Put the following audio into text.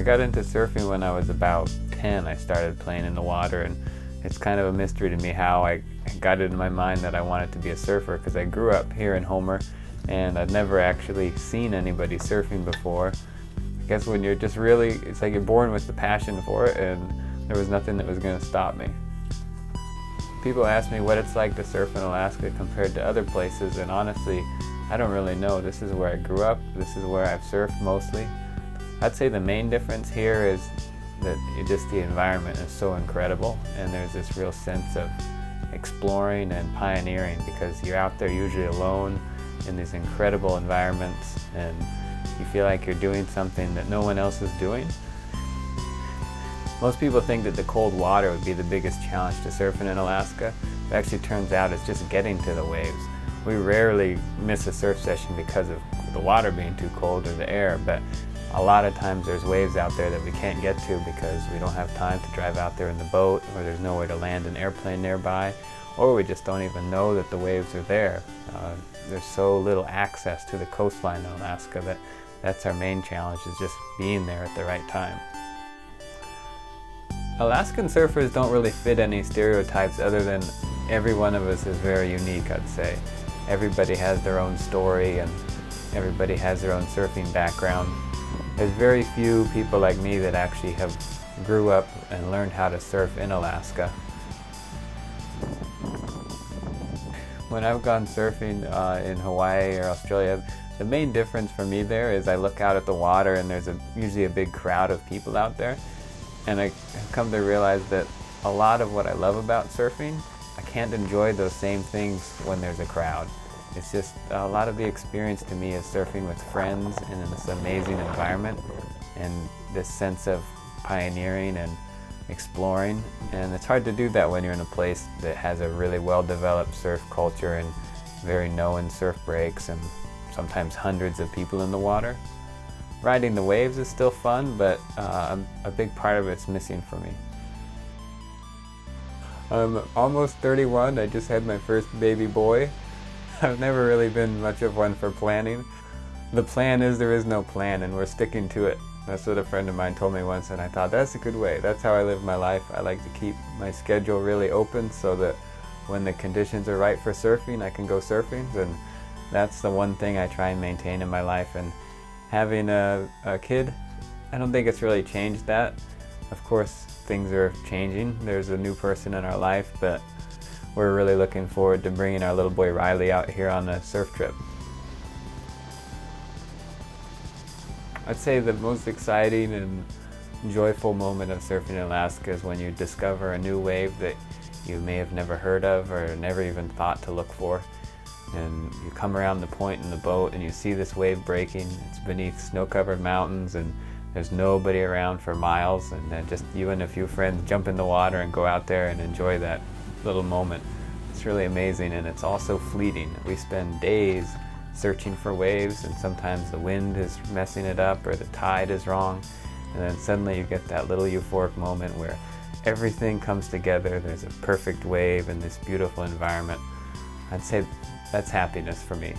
got into surfing when I was about 10. I started playing in the water, and it's kind of a mystery to me how I got it in my mind that I wanted to be a surfer, because I grew up here in Homer and I'd never actually seen anybody surfing before. I guess when you're just really, it's like you're born with the passion for it, and there was nothing that was going to stop me. People ask me what it's like to surf in Alaska compared to other places, and honestly, I don't really know. This is where I grew up. This is where I've surfed mostly. I'd say the main difference here is that just the environment is so incredible, and there's this real sense of exploring and pioneering, because you're out there usually alone in these incredible environments, and you feel like you're doing something that no one else is doing. Most people think that the cold water would be the biggest challenge to surfing in Alaska. It actually turns out it's just getting to the waves. We rarely miss a surf session because of the water being too cold or the air, but a lot of times there's waves out there that we can't get to because we don't have time to drive out there in the boat, or there's nowhere to land an airplane nearby, or we just don't even know that the waves are there. There's so little access to the coastline in Alaska that's our main challenge, is just being there at the right time. Alaskan surfers don't really fit any stereotypes other than every one of us is very unique, I'd say. Everybody has their own story and everybody has their own surfing background. There's very few people like me that actually have grew up and learned how to surf in Alaska. When I've gone surfing in Hawaii or Australia, the main difference for me there is I look out at the water and there's usually a big crowd of people out there. And I come to realize that a lot of what I love about surfing, I can't enjoy those same things when there's a crowd. It's just a lot of the experience to me is surfing with friends and in this amazing environment, and this sense of pioneering and exploring. And it's hard to do that when you're in a place that has a really well-developed surf culture and very known surf breaks and sometimes hundreds of people in the water. Riding the waves is still fun, but a big part of it's missing for me. I'm almost 31. I just had my first baby boy. I've never really been much of one for planning. The plan is there is no plan, and we're sticking to it. That's what a friend of mine told me once, and I thought that's a good way. That's how I live my life. I like to keep my schedule really open so that when the conditions are right for surfing, I can go surfing. And that's the one thing I try and maintain in my life. And having a kid, I don't think it's really changed that. Of course, things are changing. There's a new person in our life, but we're really looking forward to bringing our little boy Riley out here on a surf trip. I'd say the most exciting and joyful moment of surfing in Alaska is when you discover a new wave that you may have never heard of or never even thought to look for. And you come around the point in the boat and you see this wave breaking. It's beneath snow-covered mountains and there's nobody around for miles, and then just you and a few friends jump in the water and go out there and enjoy that little moment. It's really amazing, and it's also fleeting. We spend days searching for waves, and sometimes the wind is messing it up or the tide is wrong, and then suddenly you get that little euphoric moment where everything comes together. There's a perfect wave and this beautiful environment. I'd say that's happiness for me.